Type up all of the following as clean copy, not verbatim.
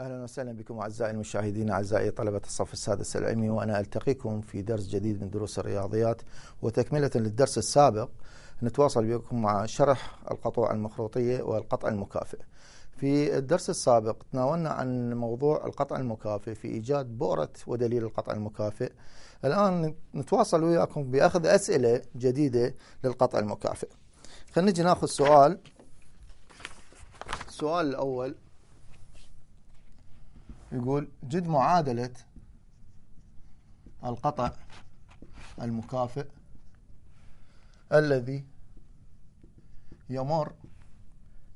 أهلا وسهلا بكم أعزائي المشاهدين، أعزائي طلبة الصف السادس العلمي، وأنا ألتقيكم في درس جديد من دروس الرياضيات وتكملة للدرس السابق. نتواصل بكم مع شرح القطوع المخروطية والقطع المكافئ. في الدرس السابق تناولنا عن موضوع القطع المكافئ في إيجاد بؤرة ودليل القطع المكافئ. الآن نتواصل وياكم بأخذ أسئلة جديدة للقطع المكافئ. خلينا نجي ناخذ السؤال الأول. يقول: جد معادلة القطع المكافئ الذي يمر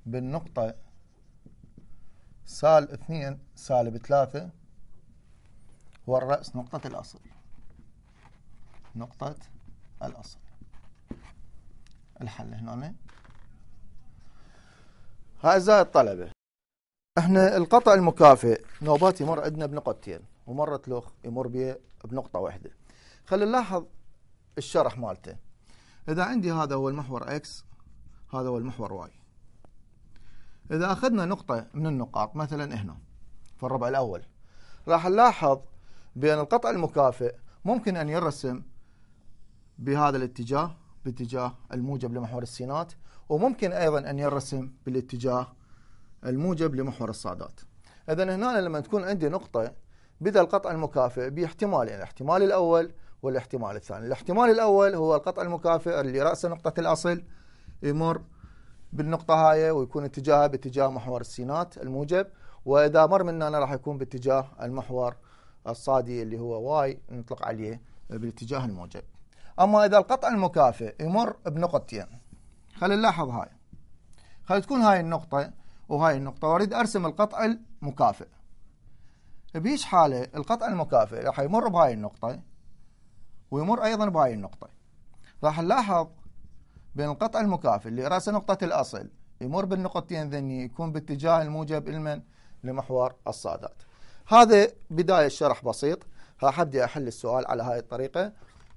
بالنقطة -2 -3 والرأس نقطة الأصل. الحل هنا. أعزائي الطلبة، احنا القطع المكافئ نوبات يمر عندنا بنقطتين، ومرة له يمر بيه بنقطة واحدة. خلينا نلاحظ الشرح مالته. إذا عندي هذا هو المحور X، هذا هو المحور Y. إذا أخذنا نقطة من النقاط مثلا هنا في الربع الأول، راح نلاحظ بأن القطع المكافئ ممكن أن يرسم بهذا الاتجاه، باتجاه الموجب لمحور السينات، وممكن أيضا أن يرسم بالاتجاه الموجب لمحور الصادات. إذن هنا لما تكون عندي نقطة بدأ القطع المكافئ باحتمالين، الاحتمال الأول والاحتمال الثاني. الاحتمال الأول هو القطع المكافئ اللي رأس نقطة الأصل يمر بالنقطة هاي ويكون اتجاهها باتجاه محور السينات الموجب، وإذا مر من هنا راح يكون باتجاه المحور الصادي اللي هو واي نطلق عليه بالاتجاه الموجب. أما إذا القطع المكافئ يمر بنقطتين، خلينا نلاحظ هاي، خلي تكون هاي النقطة وهاي النقطة، وأريد أرسم القطع المكافئ. بهيش حالة القطع المكافئ راح يمر بهاي النقطة ويمر أيضا بهاي النقطة. راح نلاحظ بين القطع المكافئ اللي رأس نقطة الأصل يمر بالنقطتين ذني يكون باتجاه الموجب لمحور الصادات. هذا بداية الشرح بسيط. راح أبدأ أحل السؤال على هاي الطريقة.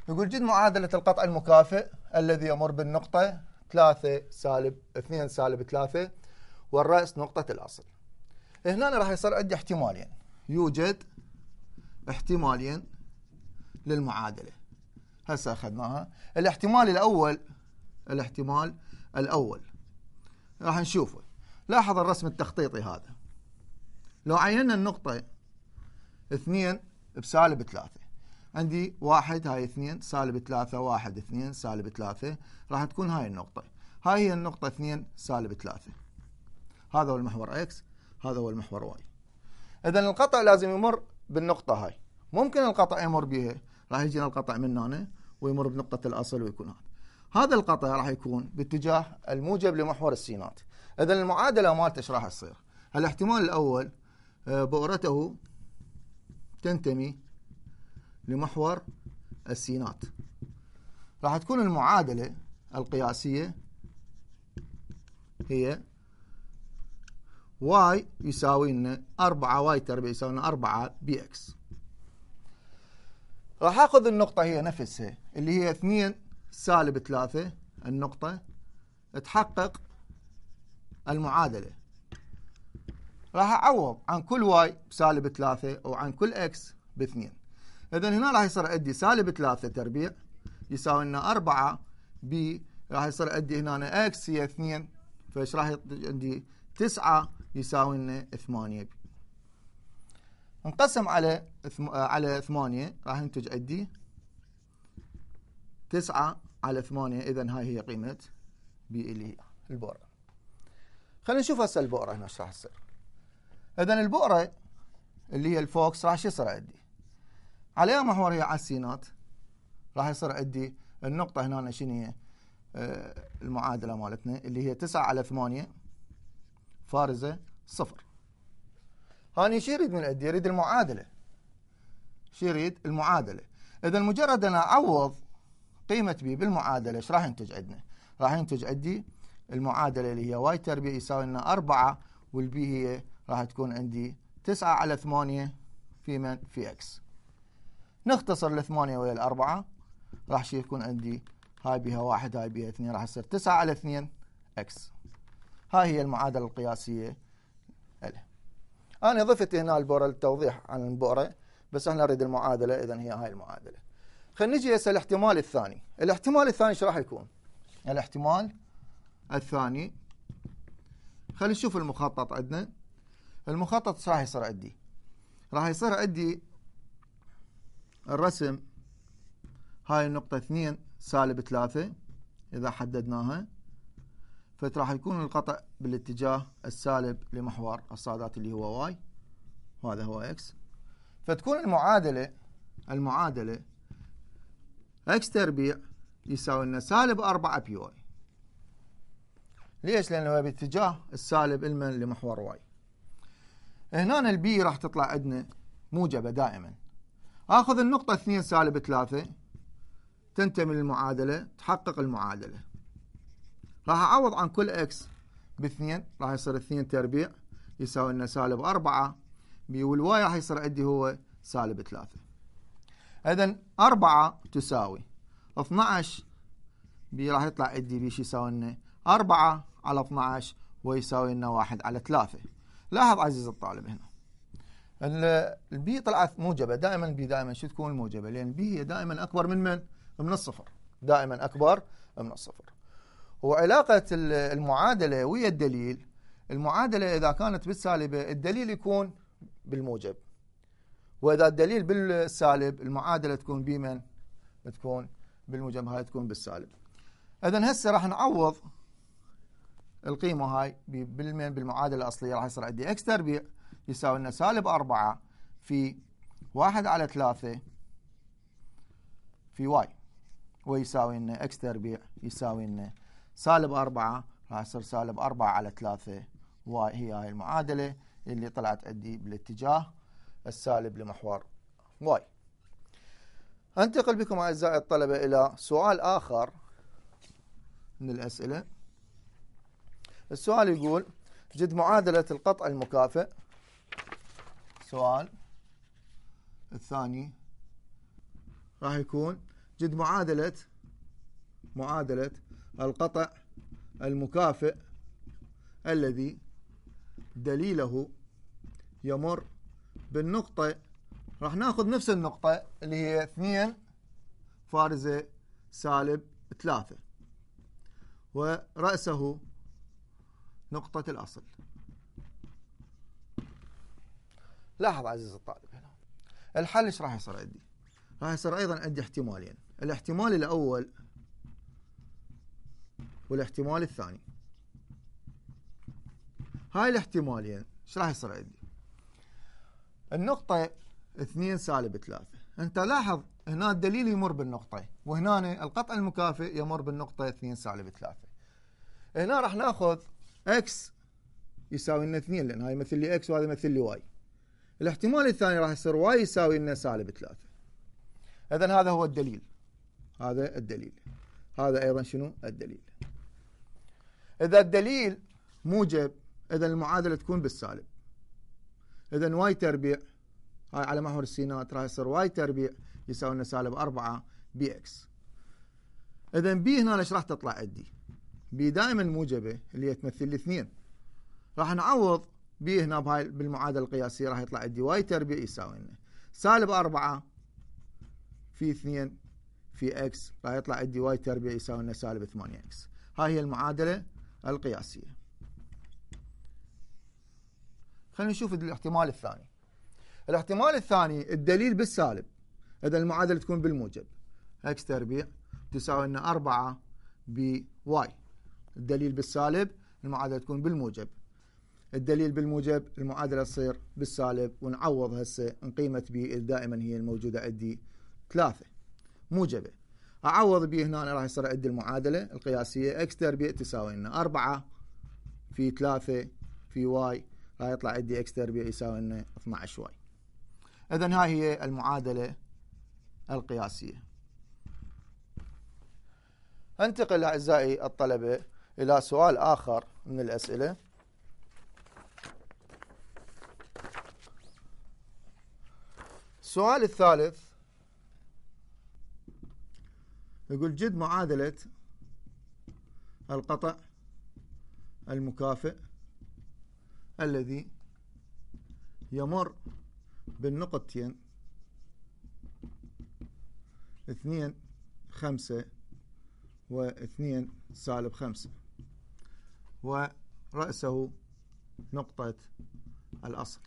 يقول: جد معادلة القطع المكافئ الذي يمر بالنقطة 2 -3 والرأس نقطة الأصل. هنا راح يصير عندي احتمالين، يوجد احتمالين للمعادلة. هسه أخذناها. الاحتمال الأول راح نشوفه. لاحظ الرسم التخطيطي هذا. لو عيننا النقطة 2 -3، عندي 1 هاي 2 -3 1 2 -3، راح تكون هاي النقطة. هاي هي النقطة 2 -3. هذا هو المحور X، هذا هو المحور Y. إذن القطع لازم يمر بالنقطة هاي. ممكن القطع يمر بها، راح يجينا القطع من هنا ويمر بنقطة الأصل ويكون هذا القطع راح يكون باتجاه الموجب لمحور السينات. إذن المعادلة مالته ايش راح تصير؟ الاحتمال الأول بؤرته تنتمي لمحور السينات. راح تكون المعادلة القياسية هي y يساوي لنا 4y تربيع يساوي لنا 4 bx. راح اخذ النقطة هي نفسها اللي هي 2 -3 النقطة، تحقق المعادلة. راح اعوض عن كل y ب3 وعن كل x ب2. اذا هنا راح يصير عندي -3 تربيع يساوي لنا 4 b، راح يصير عندي هنا x هي 2، فايش راح عندي 9 يساوي لنا 8 بي. نقسم على 8 راح ينتج عندي 9 على 8. اذا هاي هي قيمة بي اللي هي البؤرة. خلينا نشوف هسه البؤرة هنا ايش راح تصير. اذا البؤرة اللي هي الفوكس راح شو يصير عندي؟ على اي محور هي على السينات، راح يصير عندي النقطة هنا شنو هي المعادلة مالتنا اللي هي 9 على 8 فارزة 0. هاني شو يريد من عندي؟ يريد المعادلة. شو يريد؟ المعادلة. إذا مجرد أنا أعوض قيمة بي بالمعادلة ايش راح ينتج عندنا؟ راح ينتج عندي المعادلة اللي هي واي تربيع يساوي لنا 4، والبي هي راح تكون عندي 9 على 8 في اكس. نختصر ال8 ويا ال4 راح يكون عندي هاي بها 1 هاي بها 2، راح يصير 9 على 2 اكس. هاي هي المعادلة القياسية له. أنا ضفت هنا البؤرة للتوضيح عن البؤرة، بس احنا نريد المعادلة، إذن هي هاي المعادلة. خلينا نجي هسه الاحتمال الثاني. الاحتمال الثاني ايش راح يكون؟ الاحتمال الثاني، خلينا نشوف المخطط عندنا. المخطط ايش راح يصير عندي؟ راح يصير عندي الرسم هاي النقطة 2 سالب 3 إذا حددناها، فراح يكون القطع بالاتجاه السالب لمحور الصادات اللي هو واي، وهذا هو اكس. فتكون المعادلة اكس تربيع يساوي لنا سالب 4 بي واي. ليش؟ لأنه هو باتجاه السالب المن لمحور واي. هنا البي راح تطلع عندنا موجبة دائما. آخذ النقطة 2 سالب 3 تنتمي للمعادلة، تحقق المعادلة. راح أعوض عن كل اكس ب2، راح يصير 2 تربيع يساوي لنا سالب 4 بي، والواي راح يصير عندي هو سالب 3. إذن 4 تساوي 12 بي، راح يطلع عندي بي شو يساوي لنا 4 على 12 ويساوي لنا 1 على 3. لاحظ عزيز الطالب هنا البي طلعت موجبة. دائما البي دائما شو تكون موجبة؟ لأن البي هي دائما أكبر من الصفر، دائما أكبر من الصفر. وعلاقة المعادلة ويا الدليل، المعادلة إذا كانت بالسالبة الدليل يكون بالموجب، وإذا الدليل بالسالب المعادلة تكون بمن؟ تكون بالموجب، هاي تكون بالسالب. إذن هسه راح نعوض القيمة هاي بالمعادلة الأصلية. راح يصير عندي اكس تربيع يساوي لنا سالب 4 في 1 على 3 في واي، ويساوي لنا اكس تربيع يساوي لنا سالب 4، راح يصير سالب 4 على 3 واي. هي هاي المعادلة اللي طلعت عندي بالاتجاه السالب لمحور واي. أنتقل بكم أعزائي الطلبة إلى سؤال آخر من الأسئلة. السؤال يقول جد معادلة القطع المكافئ. السؤال الثاني راح يكون جد معادلة القطع المكافئ الذي دليله يمر بالنقطة. راح ناخذ نفس النقطة اللي هي 2 فارزة سالب 3 ورأسه نقطة الأصل. لاحظ عزيز الطالب هنا الحل ايش راح يصير عندي؟ راح يصير أيضا عندي احتمالين، الاحتمال الأول والاحتمال الثاني. هاي الاحتمالين ايش راح يصير عندي؟ النقطة 2 سالب 3، أنت لاحظ هنا الدليل يمر بالنقطة، وهنا القطع المكافئ يمر بالنقطة 2 سالب 3. هنا راح ناخذ اكس يساوي لنا 2 لأن هاي يمثل لي اكس وهذا يمثل لي واي. الاحتمال الثاني راح يصير واي يساوي لنا سالب 3. إذن هذا هو الدليل، هذا الدليل، هذا أيضا شنو الدليل. إذا الدليل موجب إذن المعادلة تكون بالسالب. إذن واي تربيع هاي على محور السينات راح يصير واي تربيع يساوي لنا سالب 4 بي اكس. إذن بي هنا ايش راح تطلع عندي؟ بي دائما موجبة اللي هي تمثل لي 2. راح نعوض بي هنا بهاي بالمعادلة القياسية، راح يطلع عندي واي تربيع يساوي لنا سالب 4 في 2 في اكس، راح يطلع عندي واي تربيع يساوي لنا سالب 8 اكس. هاي هي المعادلة القياسية. خلينا نشوف الاحتمال الثاني. الاحتمال الثاني الدليل بالسالب، إذا المعادلة تكون بالموجب، اكس تربيع تساوي لنا 4 بواي. الدليل بالسالب المعادلة تكون بالموجب، الدليل بالموجب المعادلة تصير بالسالب، ونعوض هسه ان قيمة بي دائما هي الموجودة عندي 3 موجبة. اعوض بي هنا راح يصير عندي المعادلة القياسية اكس تربيع تساوي لنا 4 في 3 في واي، راح يطلع عندي اكس تربيع يساوي لنا 12 واي. اذن هاي هي المعادلة القياسية. انتقل اعزائي الطلبة الى سؤال اخر من الاسئلة. السؤال الثالث يقول جد معادلة القطع المكافئ الذي يمر بالنقطتين 2 5 و2 -5 ورأسه نقطة الأصل.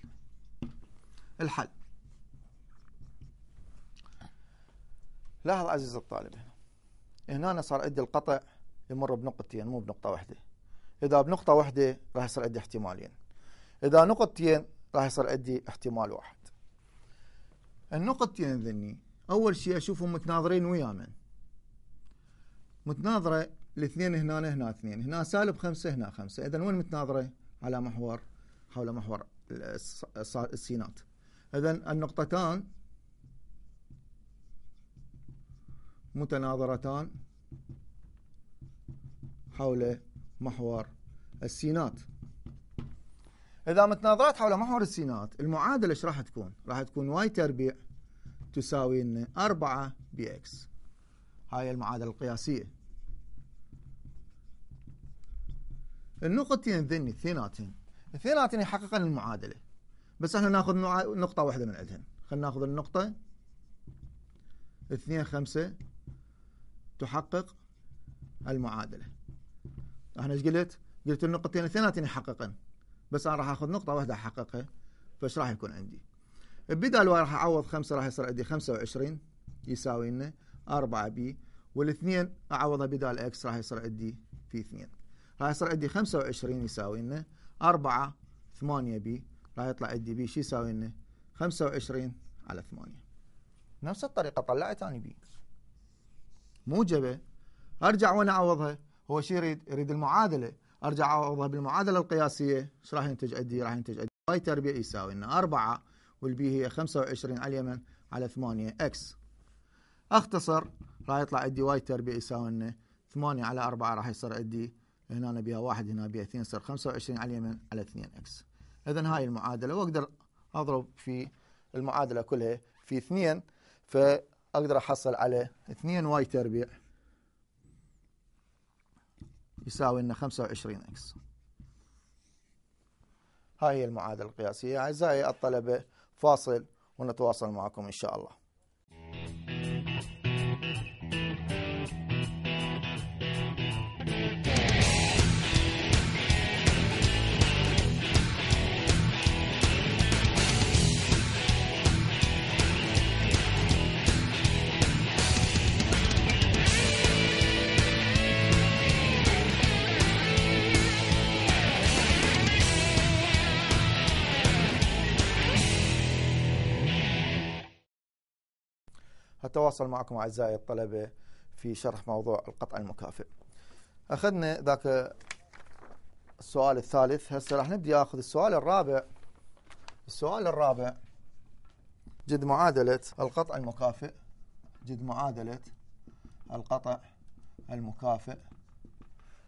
الحل. لاحظ عزيزي الطالب، هنا أنا صار عندي القطع يمر بنقطتين مو بنقطة واحدة. إذا بنقطة واحدة راح يصير عندي احتمالين، إذا نقطتين راح يصير عندي احتمال واحد. النقطتين ذني أول شيء أشوفهم متناظرين ويا من؟ متناظرة الاثنين هنا اثنين، هنا -5 هنا 5، إذا وين متناظرة؟ على محور، حول محور السينات. إذا النقطتان متناظرتان حول محور السينات. إذا متناظرات حول محور السينات، المعادلة ايش راح تكون؟ راح تكون واي تربيع تساوي لنا 4 بإكس. هاي المعادلة القياسية. النقطتين ذني اثنيناتن يحققن المعادلة، بس احنا ناخذ نقطة واحدة من عندهن. خلينا ناخذ النقطة 2 5 تحقق المعادلة. احنا ايش قلت؟ قلت النقطتين اثنيناتن يحققن، بس انا راح اخذ نقطة واحدة احققها، فايش راح يكون عندي؟ بدال واي راح اعوض 5 راح يصير عندي 25 يساوي لنا 4 بي، والاثنين اعوضها بدال اكس راح يصير عندي في 2، راح يصير عندي 25 يساوي لنا 4 8 بي، راح يطلع عندي بي شو يساوي لنا 25 على 8. نفس الطريقة طلعت اني بي موجبة، ارجع وانا اعوضها. هو شو يريد المعادلة، ارجع اعوضها بالمعادلة القياسية. ايش راح ينتج عندي؟ راح ينتج عندي واي تربيع يساوي لنا 4 والبي هي 25 على اليمن على 8 اكس. اختصر راح يطلع عندي واي تربيع يساوي لنا 8 على 4 راح يصير عندي هنا بها 1 هنا بها 2 يصير 25 على اليمن على 2 اكس. اذا هاي المعادلة، واقدر اضرب في المعادلة كلها في 2، فاقدر احصل على 2 واي تربيع يساوي لنا 25 اكس. هاي هي المعادلة القياسية. أعزائي الطلبة، فاصل ونتواصل معكم إن شاء الله. أتواصل معكم أعزائي الطلبة في شرح موضوع القطع المكافئ. أخذنا ذاك السؤال الثالث، هسه راح نبدي أخذ السؤال الرابع. السؤال الرابع جد معادلة القطع المكافئ، جد معادلة القطع المكافئ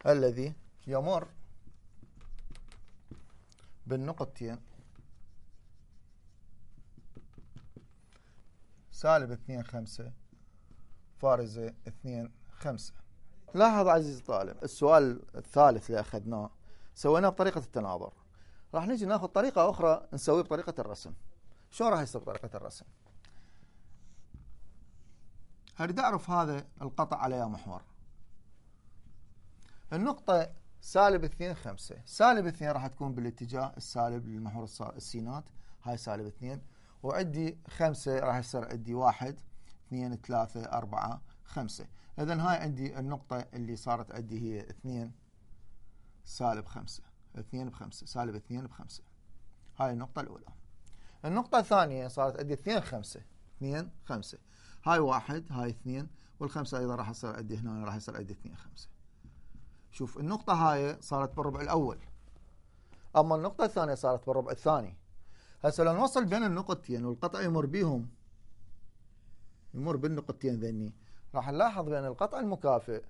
الذي يمر بالنقطتين -2 5 فارزة 2 5. لاحظ عزيزي الطالب، السؤال الثالث اللي أخذناه سويناه بطريقة التناظر. راح نيجي ناخذ طريقة أخرى نسويه بطريقة الرسم. شو راح يصير بطريقة الرسم؟ أريد أعرف هذا القطع على أي محور. النقطة -2 5 -2 راح تكون بالاتجاه السالب للمحور السينات، هاي -2، وعندي 5 راح يصير عندي 1 2 3 4 5. إذن هاي عندي النقطة اللي صارت عندي هي 2 -5 2 ب5 -2 ب5. هاي النقطة الأولى. النقطة الثانية صارت عندي 2 5 2 5، هاي 1 هاي 2 والخمسة أيضا راح يصير عندي هنا راح يصير عندي 2 5. شوف النقطة هاي صارت بالربع الأول، أما النقطة الثانية صارت بالربع الثاني. هسه لو نوصل بين النقطتين والقطع يمر بيهم، يمر بالنقطتين ذني، راح نلاحظ بين القطع المكافئ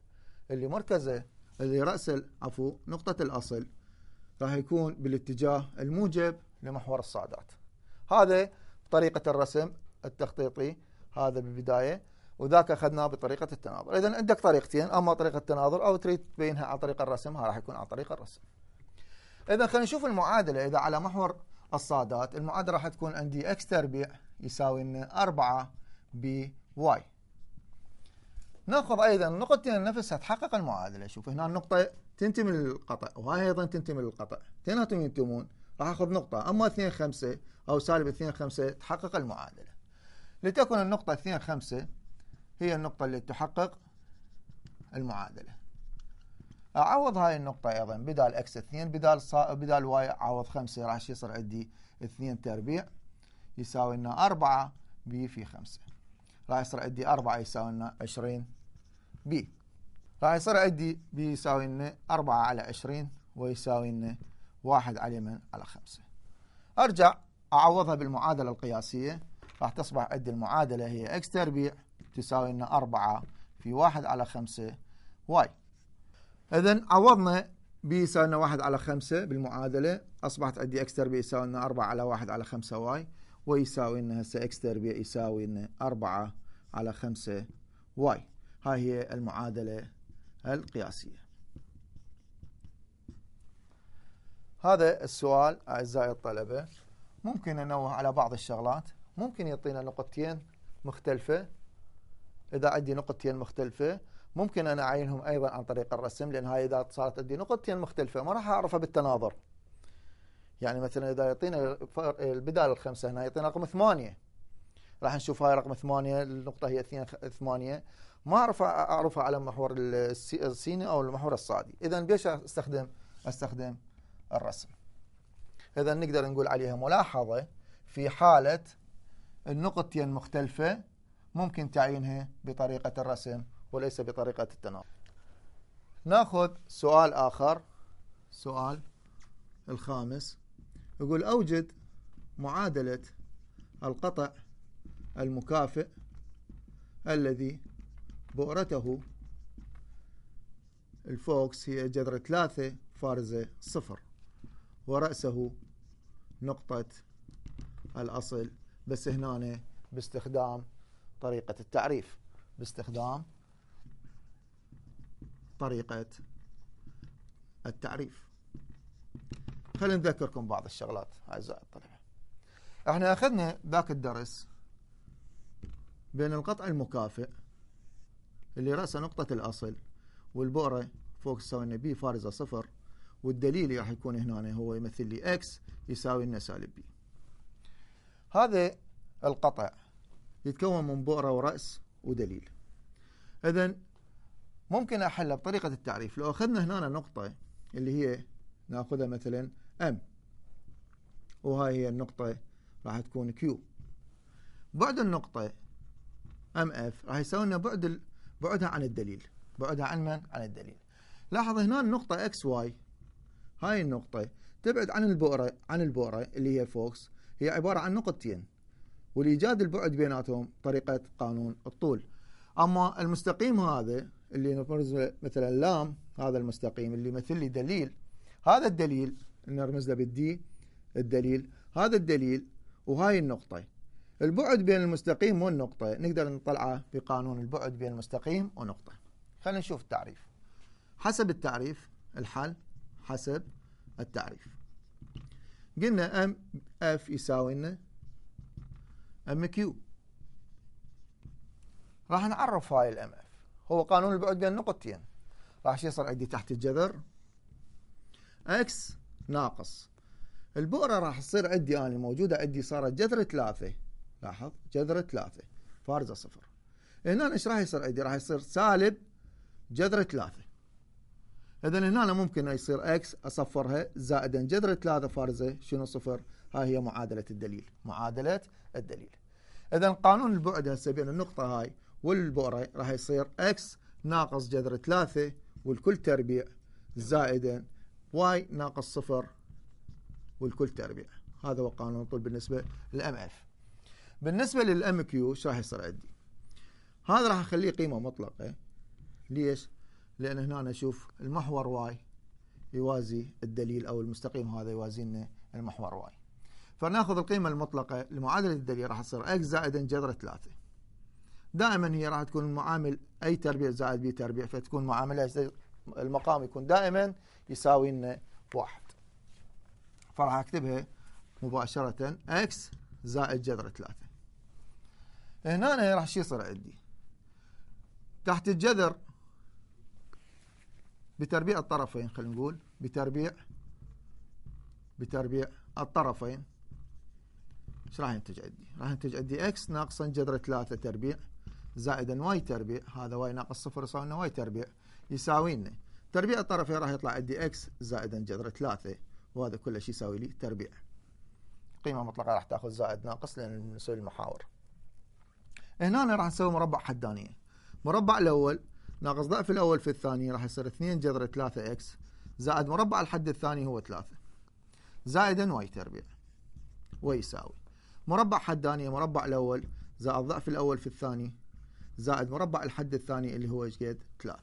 اللي مركزه اللي رأس نقطة الأصل راح يكون بالاتجاه الموجب لمحور الصادات. هذا بطريقة الرسم التخطيطي، هذا بالبداية، وذاك أخذناه بطريقة التناظر. إذن عندك طريقتين، أما طريقة التناظر أو تريد تبينها عن طريق الرسم، ها راح يكون عن طريق الرسم. إذن خلينا نشوف المعادلة. إذا على محور الصادات، المعادلة راح تكون عندي اكس تربيع يساوي لنا 4 بي واي. ناخذ ايضا نقطتين نفسها تحقق المعادلة. شوف هنا النقطة تنتمي للقطع وهاي ايضا تنتمي للقطع، اثنيناتهم ينتمون، راح اخذ نقطة اما 2 5 او سالب 2 5 تحقق المعادلة. لتكن النقطة 2 5 هي النقطة اللي تحقق المعادلة. اعوض هاي النقطة ايضا بدال اكس 2 بدال واي اعوض 5 راح يصير عندي 2 تربيع يساوي لنا 4 بي في 5. راح يصير عندي 4 يساوي لنا 20 بي. راح يصير عندي بي يساوي لنا 4 على 20 ويساوي لنا 1 على من على 5. ارجع اعوضها بالمعادلة القياسية، راح تصبح عندي المعادلة هي اكس تربيع تساوي لنا 4 في 1 على 5 واي. إذن عوضنا بي يساوي لنا 1 على 5 بالمعادلة، أصبحت عندي إكس تربيع يساوي لنا 4 على 1 على 5 واي، ويساوي لنا هسه إكس تربيع يساوي لنا 4 على 5 واي. هاي هي المعادلة القياسية. هذا السؤال أعزائي الطلبة ممكن ننوه على بعض الشغلات، ممكن يعطينا نقطتين مختلفة. إذا عندي نقطتين مختلفة ممكن أنا أعينهم أيضا عن طريق الرسم، لأن هاي إذا صارت عندي نقطتين مختلفة ما راح أعرفها بالتناظر. يعني مثلا إذا يعطينا البدال الخمسة هنا يعطينا رقم 8، راح نشوف هاي رقم 8 النقطة هي 2 8، ما أعرفها على محور السيني أو المحور الصادي. إذا بيش أستخدم الرسم. إذا نقدر نقول عليها ملاحظة في حالة النقطتين مختلفة ممكن تعيينها بطريقة الرسم وليس بطريقة التناظر. ناخذ سؤال آخر، سؤال الخامس، يقول أوجد معادلة القطع المكافئ الذي بؤرته الفوكس هي جذر 3 فارزة 0 ورأسه نقطة الأصل، بس هنا باستخدام طريقة التعريف، باستخدام طريقة التعريف. خلينا نذكركم بعض الشغلات أعزائي الطلبة. احنا أخذنا ذاك الدرس بين القطع المكافئ اللي رأسه نقطة الأصل والبؤرة فوق تساوي لنا بي فارزة 0، والدليل راح يكون هنا هو يمثل لي اكس يساوي لنا سالب بي. هذا القطع يتكون من بؤرة ورأس ودليل. إذن ممكن أحلها بطريقة التعريف. لو أخذنا هنا نقطة اللي هي نأخذها مثلا M، وهاي هي النقطة راح تكون Q، بعد النقطة MF راح يساوي لنا بعدها عن الدليل، بعدها عن من؟ عن الدليل. لاحظ هنا النقطة XY، هاي النقطة تبعد عن البؤرة اللي هي فوكس، هي عبارة عن نقطتين، والإيجاد البعد بيناتهم طريقة قانون الطول. أما المستقيم هذا اللي نرمز مثلا لام، هذا المستقيم اللي يمثل لي دليل، هذا الدليل نرمز له بالدي الدليل، هذا الدليل وهاي النقطة. البعد بين المستقيم والنقطة نقدر نطلعه بقانون البعد بين المستقيم ونقطة. خلينا نشوف التعريف. حسب التعريف الحل حسب التعريف. قلنا ام اف يساوي لنا ام كيو. راح نعرف هاي الام اف، هو قانون البعد بين النقطتين. راح يصير عندي تحت الجذر اكس ناقص البؤرة راح تصير عندي أنا الموجودة عندي صارت جذر 3. لاحظ جذر 3 فارزة 0. هنا ايش راح يصير عندي؟ راح يصير سالب جذر 3. إذن هنا ممكن يصير اكس اصفرها زائدا جذر 3 فارزة شنو 0. هاي هي معادلة الدليل، معادلة الدليل. إذن قانون البعد هسه بين النقطة هاي والبؤرة راح يصير اكس ناقص جذر 3 والكل تربيع زائدا واي ناقص 0 والكل تربيع. هذا هو قانون الطول بالنسبة للام اف. بالنسبة للام كيو ايش راح يصير عندي؟ هذا راح اخليه قيمة مطلقة. ليش؟ لأن هنا نشوف المحور واي يوازي الدليل أو المستقيم هذا يوازي لنا المحور واي. فناخذ القيمة المطلقة لمعادلة الدليل راح تصير اكس زائدا جذر 3. دائما هي راح تكون معامل اي تربيع زائد بي تربيع، فتكون معاملة المقام يكون دائما يساوي لنا 1. فراح اكتبها مباشرة اكس زائد جذر 3. هنا راح شو يصير عندي؟ تحت الجذر بتربيع الطرفين، خلينا نقول بتربيع الطرفين، ايش راح ينتج عندي؟ راح ينتج عندي اكس ناقصا جذر 3 تربيع زائدا واي تربيع، هذا واي ناقص 0 يساوي لنا واي تربيع، يساوي لنا تربيع الطرفين راح يطلع عندي اكس زائدا جذر 3، وهذا كله شيء يساوي لي تربيع. قيمة مطلقة راح تاخذ زائد ناقص لان نسوي المحاور. هنا راح نسوي مربع حدانية. مربع الأول ناقص ضعف الأول في الثاني راح يصير 2 جذر 3 اكس زائد مربع الحد الثاني هو 3 زائدا واي تربيع، ويساوي مربع حدانية مربع الأول زائد ضعف الأول في الثاني زائد مربع الحد الثاني اللي هو ايش قد 3.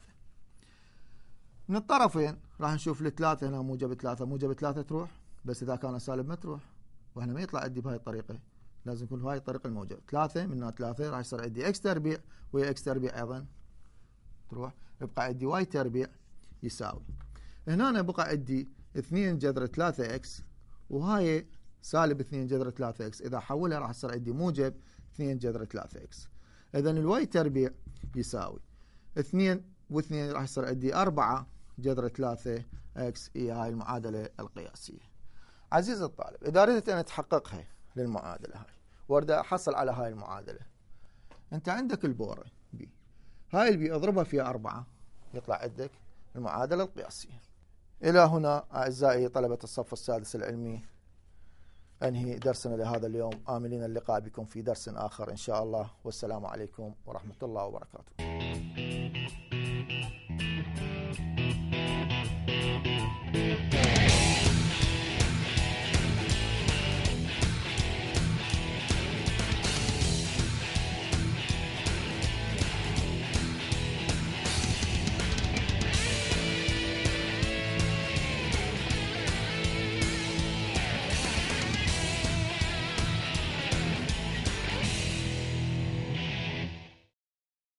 من الطرفين راح نشوف الثلاثة هنا موجب 3 موجب 3 تروح، بس إذا كان سالب ما تروح، وهنا ما يطلع عندي بهاي الطريقة، لازم يكون بهاي الطريقة الموجبة. 3 من 3 راح يصير عندي اكس تربيع وهي اكس تربيع أيضا تروح، يبقى عندي واي تربيع يساوي هنا بقى عندي 2 جذر 3 اكس وهاي سالب 2 جذر 3 اكس، إذا حولها راح يصير عندي موجب 2 جذر 3 اكس. إذا الواي تربيع يساوي 2 و2 راح يصير عندي 4 جذر 3 اكس، هي هاي المعادلة القياسية. عزيزي الطالب، إذا أردت أن تحققها للمعادلة هاي وأريد أحصل على هاي المعادلة، أنت عندك البورة بي، هاي البي أضربها في 4 يطلع عندك المعادلة القياسية. إلى هنا أعزائي طلبة الصف السادس العلمي أنهي درسنا لهذا اليوم، آملين اللقاء بكم في درس آخر إن شاء الله، والسلام عليكم ورحمة الله وبركاته.